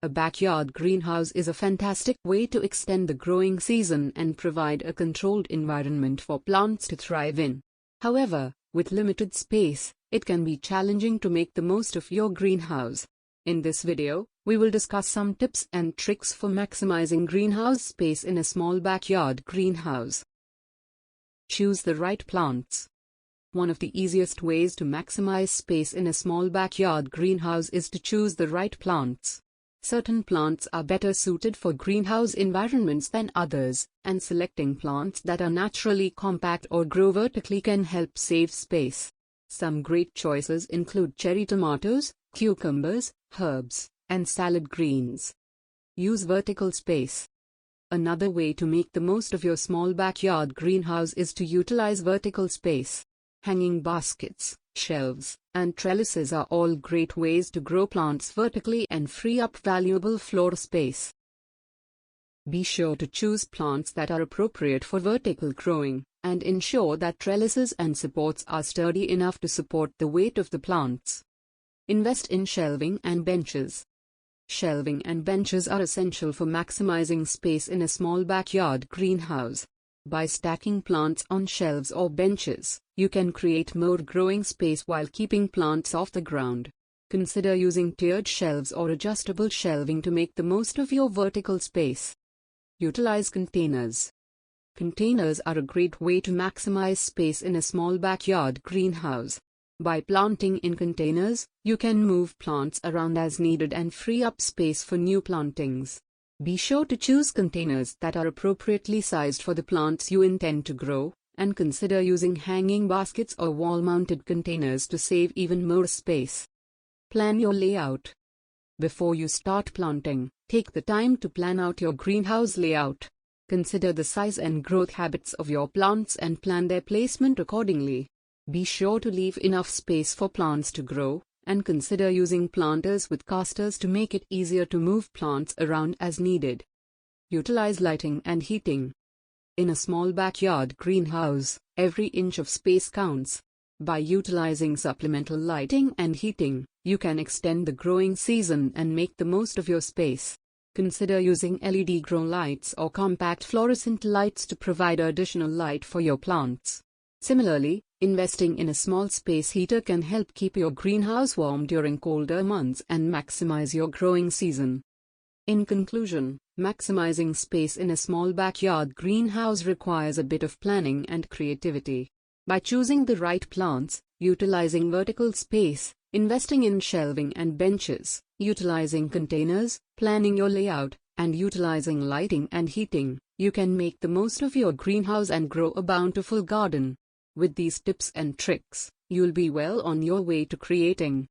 A backyard greenhouse is a fantastic way to extend the growing season and provide a controlled environment for plants to thrive in. However, with limited space, it can be challenging to make the most of your greenhouse. In this video, we will discuss some tips and tricks for maximizing greenhouse space in a small backyard greenhouse. Choose the right plants. One of the easiest ways to maximize space in a small backyard greenhouse is to choose the right plants. Certain plants are better suited for greenhouse environments than others, and selecting plants that are naturally compact or grow vertically can help save space. Some great choices include cherry tomatoes, cucumbers, herbs, and salad greens. Use vertical space. Another way to make the most of your small backyard greenhouse is to utilize vertical space. Hanging baskets, shelves, and trellises are all great ways to grow plants vertically and free up valuable floor space. Be sure to choose plants that are appropriate for vertical growing, and ensure that trellises and supports are sturdy enough to support the weight of the plants. Invest in shelving and benches. Shelving and benches are essential for maximizing space in a small backyard greenhouse. By stacking plants on shelves or benches, you can create more growing space while keeping plants off the ground. Consider using tiered shelves or adjustable shelving to make the most of your vertical space. Utilize containers. Containers are a great way to maximize space in a small backyard greenhouse. By planting in containers, you can move plants around as needed and free up space for new plantings. Be sure to choose containers that are appropriately sized for the plants you intend to grow, and consider using hanging baskets or wall-mounted containers to save even more space. Plan your layout. Before you start planting, take the time to plan out your greenhouse layout. Consider the size and growth habits of your plants and plan their placement accordingly. Be sure to leave enough space for plants to grow, and consider using planters with casters to make it easier to move plants around as needed. Utilize lighting and heating. In a small backyard greenhouse, every inch of space counts. By utilizing supplemental lighting and heating, you can extend the growing season and make the most of your space. Consider using LED grow lights or compact fluorescent lights to provide additional light for your plants. Similarly, investing in a small space heater can help keep your greenhouse warm during colder months and maximize your growing season. In conclusion, maximizing space in a small backyard greenhouse requires a bit of planning and creativity. By choosing the right plants, utilizing vertical space, investing in shelving and benches, utilizing containers, planning your layout, and utilizing lighting and heating, you can make the most of your greenhouse and grow a bountiful garden. With these tips and tricks, you'll be well on your way to creating